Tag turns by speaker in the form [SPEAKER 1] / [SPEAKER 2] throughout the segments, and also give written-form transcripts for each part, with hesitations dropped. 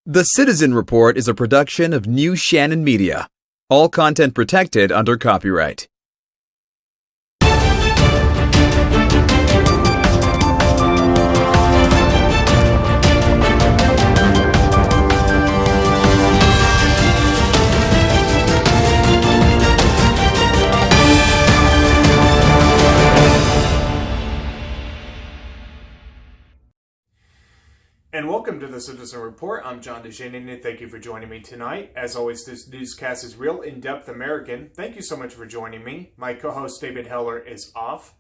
[SPEAKER 1] The Citizen Report is a production of New Shannon Media. All content protected under copyright.
[SPEAKER 2] And welcome to the Citizen Report. I'm John DeShannon, and thank you for joining me tonight. As always, this newscast is real in-depth American. Thank you so much for joining me. My co-host David Heller is off.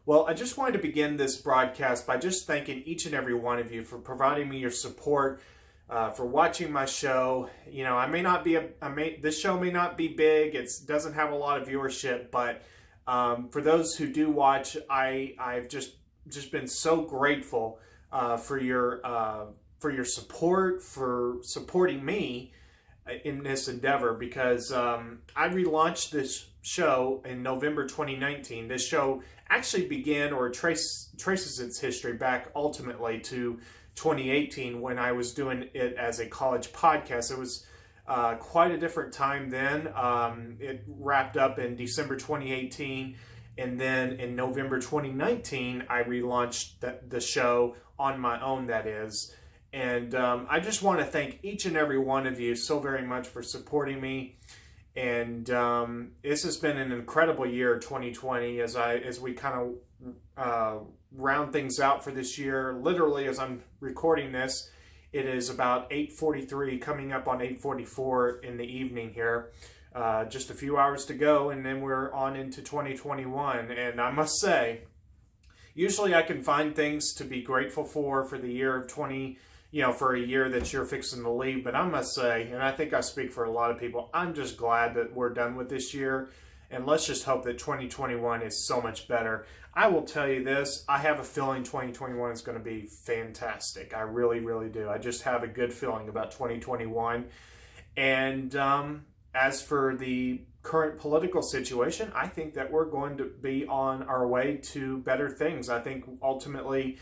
[SPEAKER 2] Well, I just wanted to begin this broadcast by just thanking each and every one of you for providing me your support, for watching my show. You know, this show may not be big. It doesn't have a lot of viewership, but for those who do watch, I've just been so grateful for your support, for supporting me in this endeavor, because I relaunched this show in November 2019. This show actually began or traces its history back ultimately to 2018 when I was doing it as a college podcast. It was quite a different time then. It wrapped up in December 2018. And then in November 2019, I relaunched the show on my own, that is. And I just want to thank each and every one of you so very much for supporting me. And this has been an incredible year, 2020, as we kind of round things out for this year. Literally, as I'm recording this, it is about 8:43, coming up on 8:44 in the evening here. Just a few hours to go, and then we're on into 2021. And I must say, usually I can find things to be grateful for the year of for a year that you're fixing to leave. But I must say, and I think I speak for a lot of people, I'm just glad that we're done with this year. And let's just hope that 2021 is so much better. I will tell you this, I have a feeling 2021 is going to be fantastic. I really, really do. I just have a good feeling about 2021. And as for the current political situation, I think that we're going to be on our way to better things. I think ultimately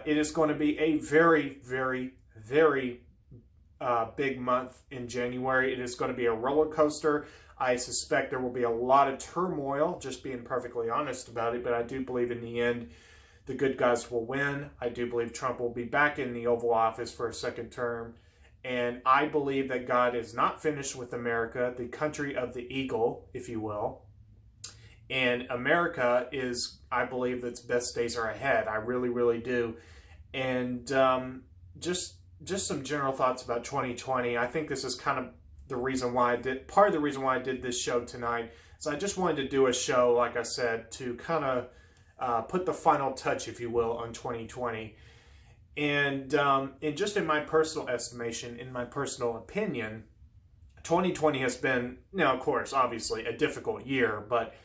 [SPEAKER 2] it is going to be a very, very, very big month in January. It is going to be a roller coaster. I suspect there will be a lot of turmoil, just being perfectly honest about it. But I do believe in the end, the good guys will win. I do believe Trump will be back in the Oval Office for a second term. And I believe that God is not finished with America, the country of the eagle, if you will. And America is, I believe, its best days are ahead. I really, really do. And just some general thoughts about 2020. I think this is kind of the reason why part of the reason why I did this show tonight. So I just wanted to do a show, like I said, to kind of put the final touch, if you will, on 2020. And just in my personal estimation, in my personal opinion, 2020 has been, now of course, obviously a difficult year, but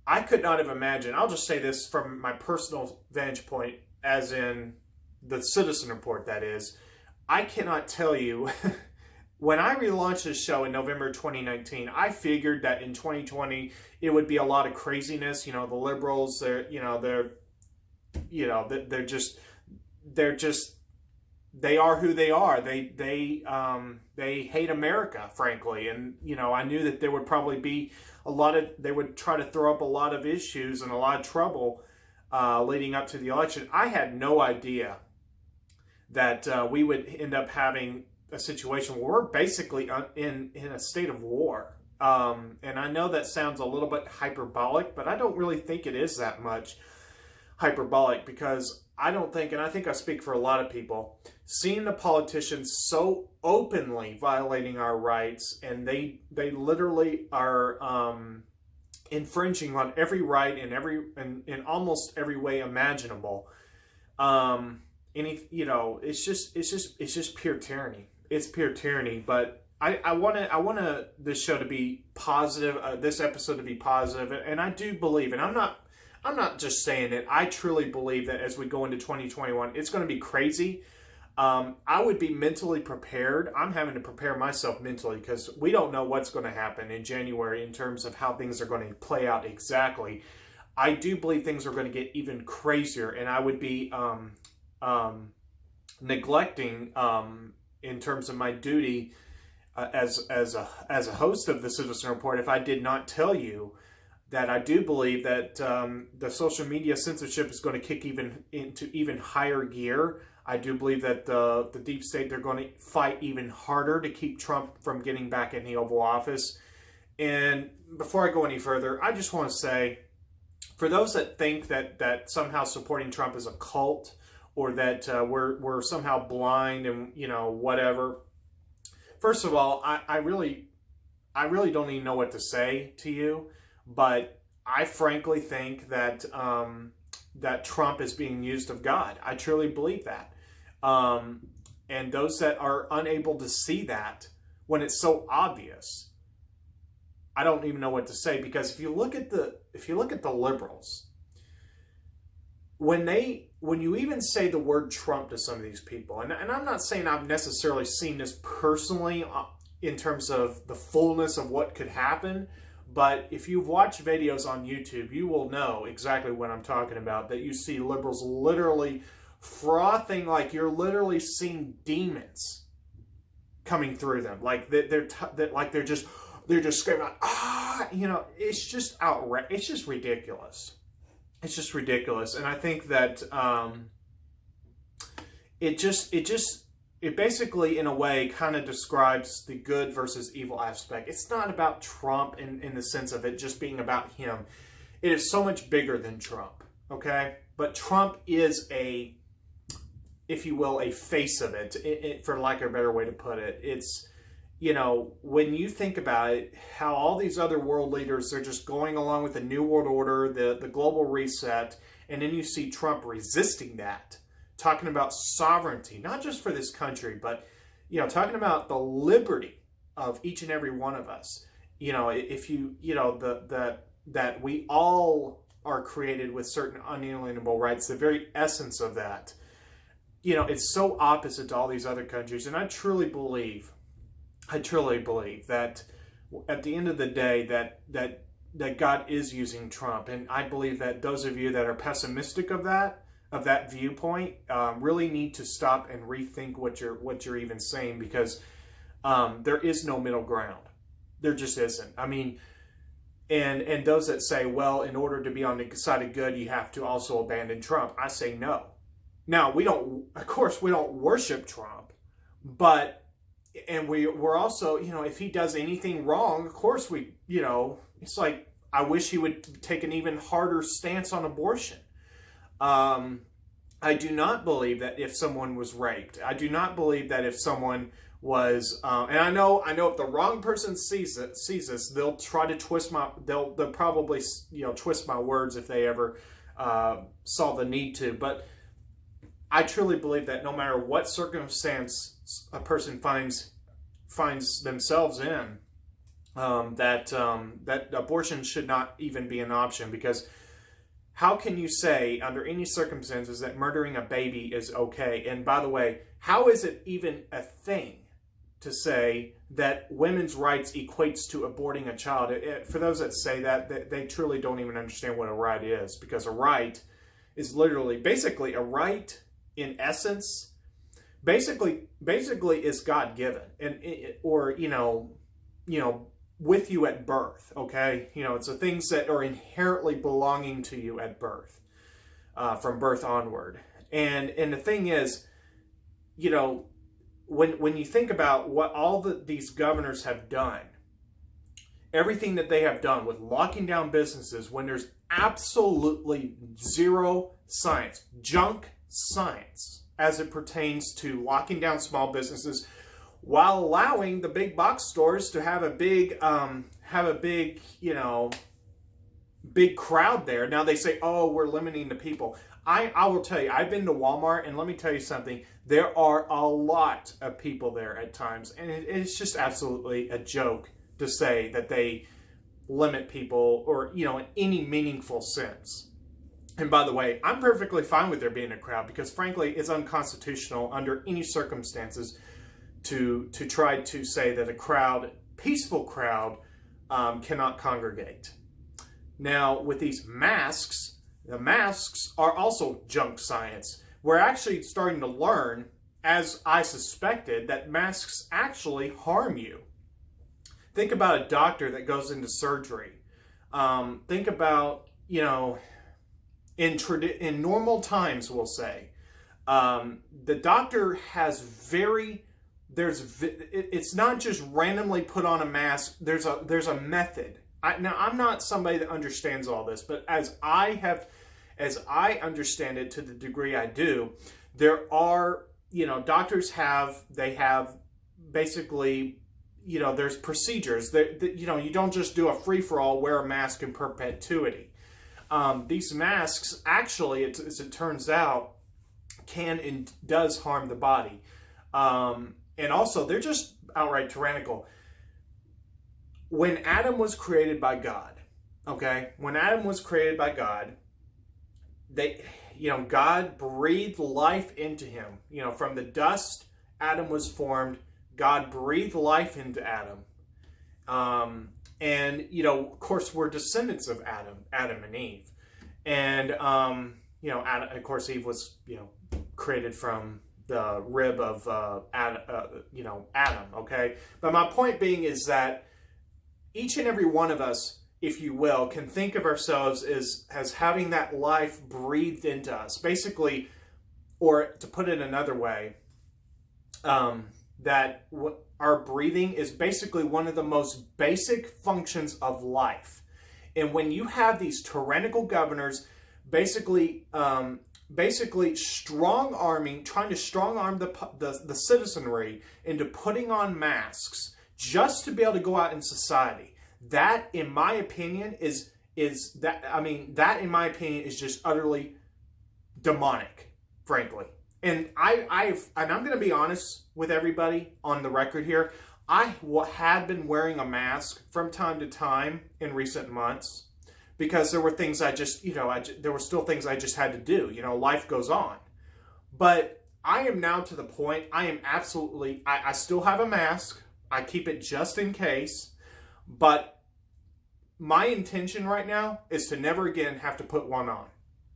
[SPEAKER 2] I could not have imagined, I'll just say this from my personal vantage point, as in the Citizen Report, that is, I cannot tell you, when I relaunched this show in November 2019, I figured that in 2020 it would be a lot of craziness. You know, the liberals, they are who they are. They hate America, frankly. And, I knew that there would probably be they would try to throw up a lot of issues and a lot of trouble leading up to the election. I had no idea that we would end up having a situation where we're basically in a state of war. And I know that sounds a little bit hyperbolic, but I don't really think it is that much hyperbolic, because I don't think, and I think I speak for a lot of people, seeing the politicians so openly violating our rights, and they literally are infringing on every right in almost every way imaginable. It's just pure tyranny. It's pure tyranny. But I want this show to be positive, this episode to be positive, and I do believe, and I'm not just saying it. I truly believe that as we go into 2021, it's going to be crazy. I would be mentally prepared. I'm having to prepare myself mentally, because we don't know what's going to happen in January in terms of how things are going to play out exactly. I do believe things are going to get even crazier, and I would be neglecting in terms of my duty as a host of the Citizen Report if I did not tell you that I do believe that the social media censorship is going to kick into even higher gear. I do believe that the deep state, they're going to fight even harder to keep Trump from getting back in the Oval Office. And before I go any further, I just want to say, for those that think that somehow supporting Trump is a cult, or that we're somehow blind and whatever. First of all, I really don't even know what to say to you. But I frankly think that that Trump is being used of God. I truly believe that. And those that are unable to see that when it's so obvious, I don't even know what to say. Because if you look at the liberals, when you even say the word Trump to some of these people, and I'm not saying I've necessarily seen this personally in terms of the fullness of what could happen. But if you've watched videos on YouTube, you will know exactly what I'm talking about. That you see liberals literally frothing, like you're literally seeing demons coming through them, like they're just screaming like, it's just outrageous. It's just ridiculous. It's just ridiculous, and I think that it basically, in a way, kind of describes the good versus evil aspect. It's not about Trump in the sense of it just being about him. It is so much bigger than Trump, okay? But Trump is if you will, a face of it, for lack of a better way to put it. It's, when you think about it, how all these other world leaders are just going along with the New World Order, the global reset, and then you see Trump resisting that. Talking about sovereignty, not just for this country, but, talking about the liberty of each and every one of us. If that we all are created with certain unalienable rights, the very essence of that, it's so opposite to all these other countries. And I truly believe that at the end of the day, that God is using Trump. And I believe that those of you that are pessimistic of that viewpoint really need to stop and rethink what you're even saying, because there is no middle ground. There just isn't. I mean, and those that say, well, in order to be on the side of good, you have to also abandon Trump. I say no. Now, of course, we don't worship Trump, and we're also, if he does anything wrong, of course it's like, I wish he would take an even harder stance on abortion. I do not believe that if someone was raped, I do not believe that if someone was, and I know if the wrong person sees this, they'll try to they'll probably, twist my words if they ever saw the need to. But I truly believe that no matter what circumstance a person finds themselves in, that abortion should not even be an option. Because how can you say under any circumstances that murdering a baby is okay? And by the way, how is it even a thing to say that women's rights equates to aborting a child? For those that say that, they truly don't even understand what a right is, because a right is literally, basically, a right in essence, basically is God-given, and with you at birth, okay? It's the things that are inherently belonging to you at birth, from birth onward. And the thing is, when you think about what all these governors have done, everything that they have done with locking down businesses when there's absolutely zero science, junk science, as it pertains to locking down small businesses, while allowing the big box stores to have a big big crowd there. Now they say, oh, we're limiting the people. I will tell you, I've been to Walmart, and let me tell you something. There are a lot of people there at times, and it's just absolutely a joke to say that they limit people, or in any meaningful sense. And by the way, I'm perfectly fine with there being a crowd, because frankly, it's unconstitutional under any circumstances to try to say that a peaceful crowd, cannot congregate. Now, with these masks, the masks are also junk science. We're actually starting to learn as I suspected, that masks actually harm you. Think about a doctor that goes into surgery. Think about, in normal times, we'll say, the doctor has it's not just randomly put on a mask. There's a method. Now, I'm not somebody that understands all this, but as I understand it to the degree I do, there are, doctors have basically, there's procedures that you don't just do a free-for-all, wear a mask in perpetuity. These masks actually, as it turns out, can and does harm the body. And also, they're just outright tyrannical. When Adam was created by God, God breathed life into him. From the dust, Adam was formed. God breathed life into Adam. And, of course, we're descendants of Adam and Eve. And, Adam, of course, Eve was, created from the rib of, Adam, okay? But my point being is that each and every one of us, if you will, can think of ourselves as having that life breathed into us. Basically, or to put it another way, that our breathing is basically one of the most basic functions of life. And when you have these tyrannical governors basically trying to strong-arm the citizenry into putting on masks just to be able to go out in society, that, in my opinion, is just utterly demonic, frankly. And I'm going to be honest with everybody on the record here. I had been wearing a mask from time to time in recent months because there were things there were still things I just had to do. Life goes on. But I am now to the point, I still have a mask. I keep it just in case. But my intention right now is to never again have to put one on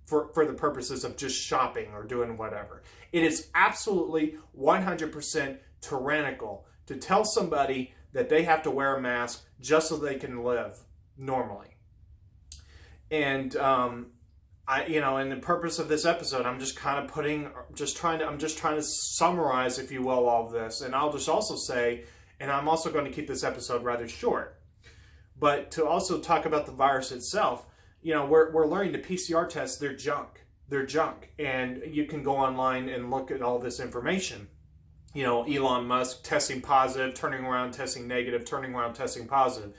[SPEAKER 2] for the purposes of just shopping or doing whatever. It is absolutely 100% tyrannical to tell somebody that they have to wear a mask just so they can live normally. And in the purpose of this episode, I'm just trying to summarize, if you will, all of this. And I'll just also say, and I'm also going to keep this episode rather short, but to also talk about the virus itself, we're learning the PCR tests, they're junk. They're junk. And you can go online and look at all this information. Elon Musk testing positive, turning around, testing negative, turning around, testing positive.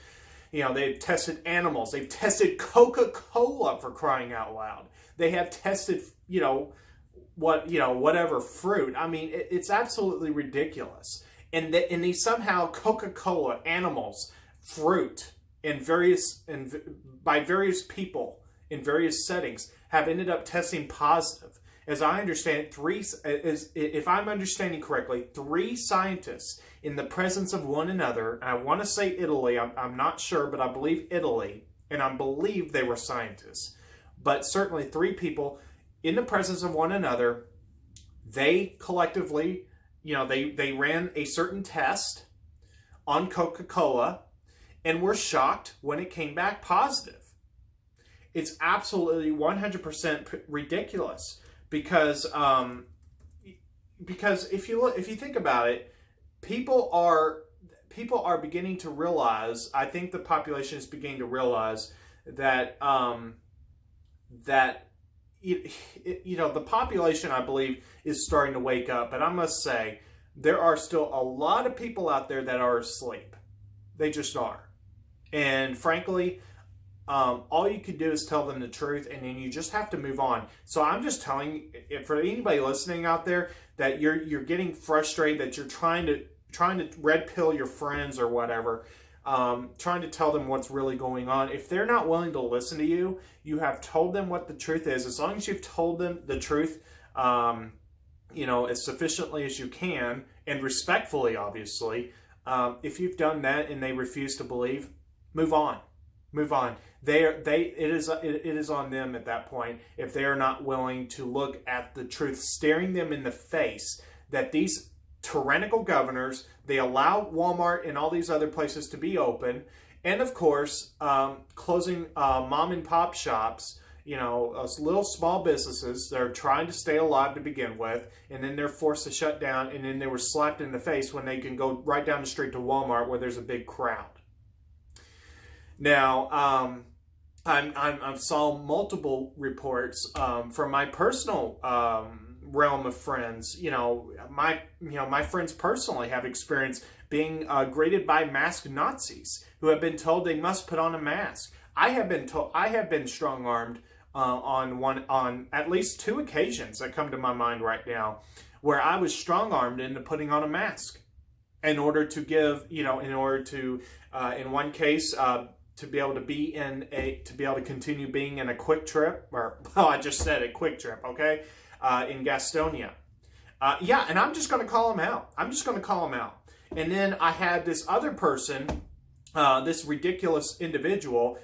[SPEAKER 2] They've tested animals. They've tested Coca-Cola, for crying out loud. They have tested, whatever fruit. I mean, it's absolutely ridiculous. And they somehow, Coca-Cola, animals, fruit, by various people in various settings have ended up testing positive. As I understand it, if I'm understanding correctly, 3 scientists in the presence of one another, and I want to say Italy, I'm not sure, but I believe Italy, and I believe they were scientists, but certainly 3 people in the presence of one another, they collectively, they ran a certain test on Coca-Cola and were shocked when it came back positive. It's absolutely 100% ridiculous because if you think about it, people are beginning to realize. I think the population is beginning to realize that the population, I believe, is starting to wake up. But I must say, there are still a lot of people out there that are asleep. They just are. And frankly, all you can do is tell them the truth, and then you just have to move on. So I'm just telling, for anybody listening out there, that you're getting frustrated, that you're trying to red pill your friends or whatever, trying to tell them what's really going on. If they're not willing to listen to you, you have told them what the truth is. As long as you've told them the truth, as sufficiently as you can, and respectfully, obviously, if you've done that and they refuse to believe, move on. Move on. It is on them at that point if they are not willing to look at the truth staring them in the face, that these tyrannical governors, they allow Walmart and all these other places to be open, and of course, closing mom and pop shops, little small businesses that are trying to stay alive to begin with, and then they're forced to shut down, and then they were slapped in the face when they can go right down the street to Walmart where there's a big crowd. Now, I've saw multiple reports from my personal realm of friends. My friends personally have experienced being greeted by masked Nazis who have been told they must put on a mask. I have been strong-armed on at least 2 occasions that come to my mind right now, where I was strong-armed into putting on a mask in order to give, in one case, to be able to continue being in a Quick Trip, I just said a Quick Trip, okay, in Gastonia. And I'm just going to call him out. And then I had this other person, this ridiculous individual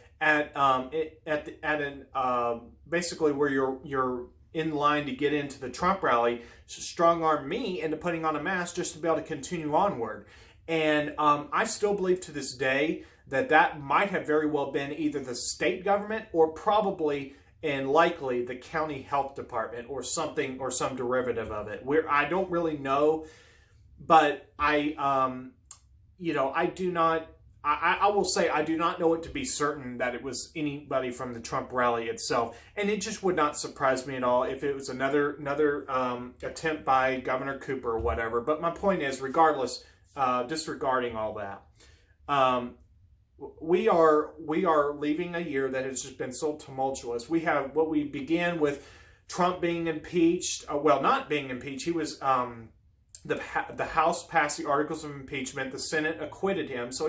[SPEAKER 2] basically where you're in line to get into the Trump rally, strong-arm me into putting on a mask just to be able to continue onward. And I still believe to this day that might have very well been either the state government or probably and likely the county health department or something, or some derivative of it. Where I don't really know, but I will say I do not know it to be certain that it was anybody from the Trump rally itself, and it just would not surprise me at all if it was another attempt by Governor Cooper or whatever. But my point is, regardless, disregarding all that, we are leaving a year that has just been so tumultuous. We have what we began with Trump being impeached. Not being impeached. He was the House passed the articles of impeachment. The Senate acquitted him. So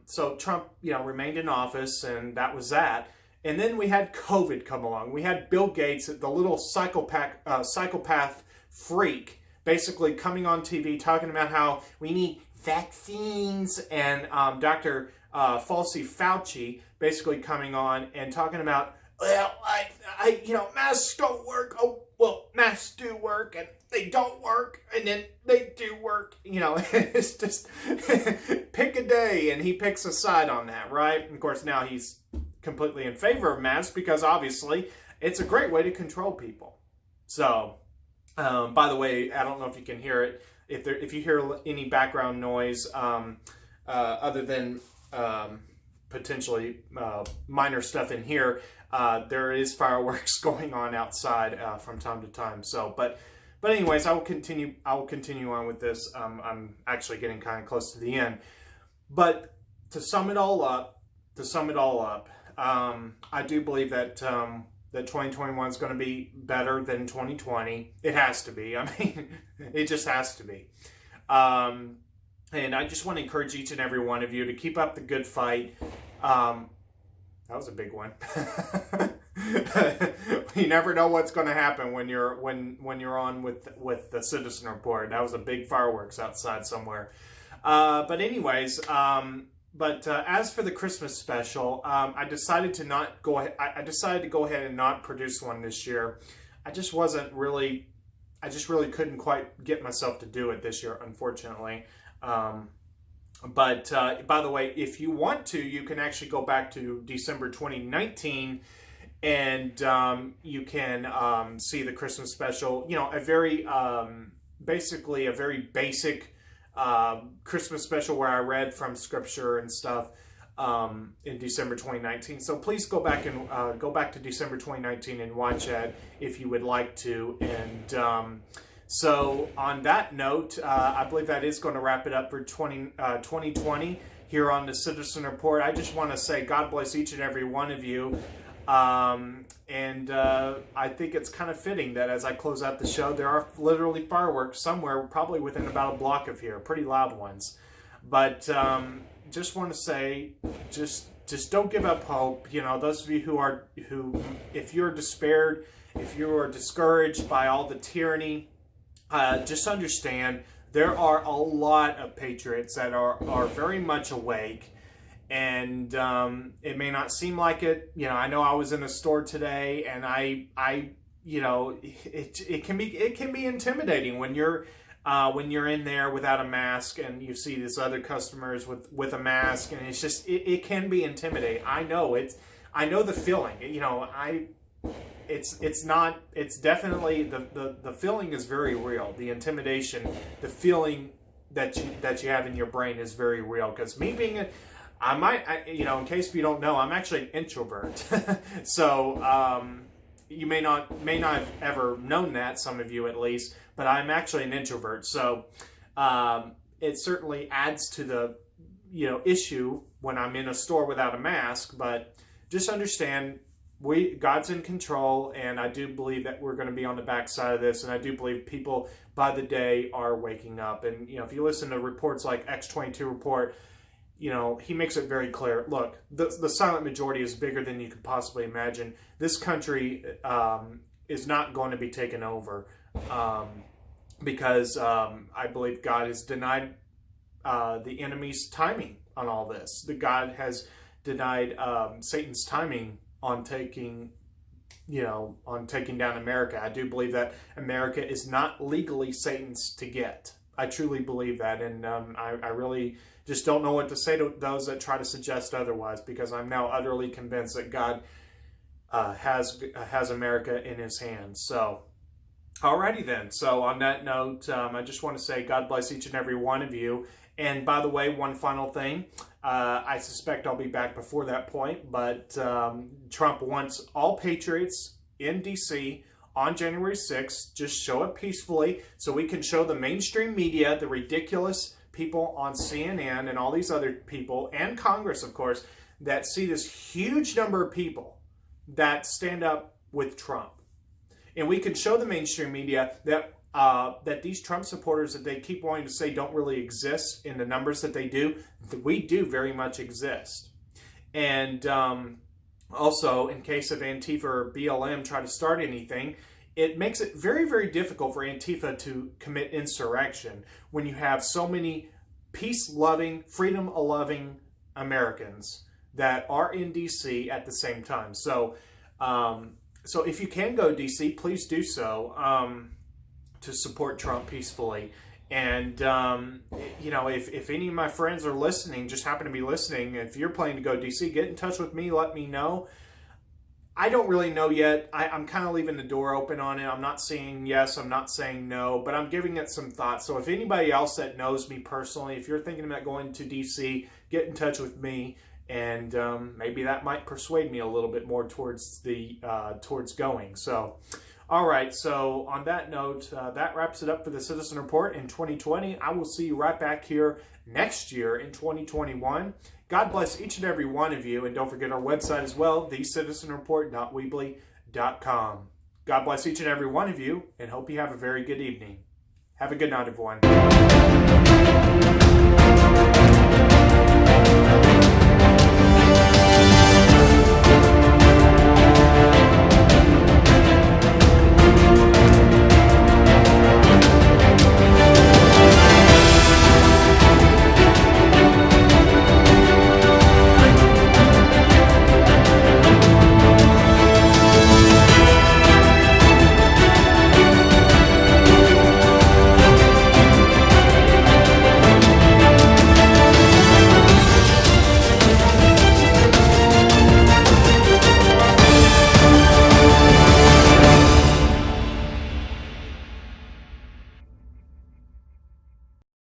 [SPEAKER 2] so Trump remained in office, and that was that. And then we had COVID come along. We had Bill Gates, the little psychopath freak, basically coming on TV talking about how we need vaccines, and Dr. Fauci basically coming on and talking about, well, masks don't work. Oh, well, masks do work, and they don't work, and then they do work. It's just pick a day, and he picks a side on that, right? And of course, now he's completely in favor of masks because obviously it's a great way to control people. So, by the way, I don't know if you can hear it. If you hear any background noise other than potentially minor stuff in here, there is fireworks going on outside from time to time. So, but anyways, I will continue on with this. I'm actually getting kind of close to the end. But to sum it all up, I do believe that that 2021 is going to be better than 2020. It has to be. I mean, it just has to be. And I just want to encourage each and every one of you to keep up the good fight. That was a big one. You never know what's going to happen when you're on with the Citizen Report. That was a big fireworks outside somewhere. But anyways, as for the Christmas special, I decided to go ahead and not produce one this year. I just really couldn't quite get myself to do it this year, unfortunately. By the way, if you want to, you can actually go back to December 2019 and you can see the Christmas special. Basically a very basic Christmas special where I read from scripture and stuff in December 2019. So please go back to December 2019 and watch that if you would like to. And so on that note, I believe that is going to wrap it up for 2020 here on the Citizen Report. I just want to say God bless each and every one of you. I think it's kind of fitting that as I close out the show, there are literally fireworks somewhere, probably within about a block of here, pretty loud ones. But just want to say, just don't give up hope. Those of you who if you're despaired, if you are discouraged by all the tyranny, just understand there are a lot of patriots that are very much awake. And it may not seem like it. I know I was in a store today, and I it can be intimidating when you're in there without a mask and you see these other customers with a mask, and it's just it can be intimidating. I know the feeling. It's definitely the feeling is very real. The intimidation, the feeling that you have in your brain is very real. Because me being in case if you don't know, I'm actually an introvert. So you may not have ever known that, some of you at least, but I'm actually an introvert. So it certainly adds to the issue when I'm in a store without a mask. But just understand, God's in control, and I do believe that we're going to be on the backside of this, and I do believe people by the day are waking up. And if you listen to reports like X22 report, he makes it very clear. Look, the silent majority is bigger than you could possibly imagine. This country is not going to be taken over because I believe God has denied the enemy's timing on all this. God has denied Satan's timing on taking down America. I do believe that America is not legally Satan's to get. I truly believe that, and I really just don't know what to say to those that try to suggest otherwise, because I'm now utterly convinced that God has America in his hands. So, alrighty then. So on that note, I just want to say God bless each and every one of you. And by the way, one final thing, I suspect I'll be back before that point, but Trump wants all patriots in D.C. on January 6th. Just show up peacefully so we can show the mainstream media, the ridiculous people on CNN and all these other people, and Congress, of course, that see this huge number of people that stand up with Trump. And we can show the mainstream media that that these Trump supporters that they keep wanting to say don't really exist in the numbers that they do, we do very much exist. And also, in case of Antifa or BLM try to start anything, it makes it very, very difficult for Antifa to commit insurrection when you have so many peace-loving, freedom-loving Americans that are in D.C. at the same time. So, so if you can go to D.C., please do so to support Trump peacefully. And, if any of my friends are listening, just happen to be listening, if you're planning to go to D.C., get in touch with me, let me know. I don't really know yet. I'm kind of leaving the door open on it. I'm not saying yes, I'm not saying no, but I'm giving it some thought. So if anybody else that knows me personally, if you're thinking about going to D.C., get in touch with me, and maybe that might persuade me a little bit more towards going. So, all right. So on that note, that wraps it up for the Citizen Report in 2020. I will see you right back here next year in 2021. God bless each and every one of you. And don't forget our website as well, thecitizenreport.weebly.com. God bless each and every one of you, and hope you have a very good evening. Have a good night, everyone.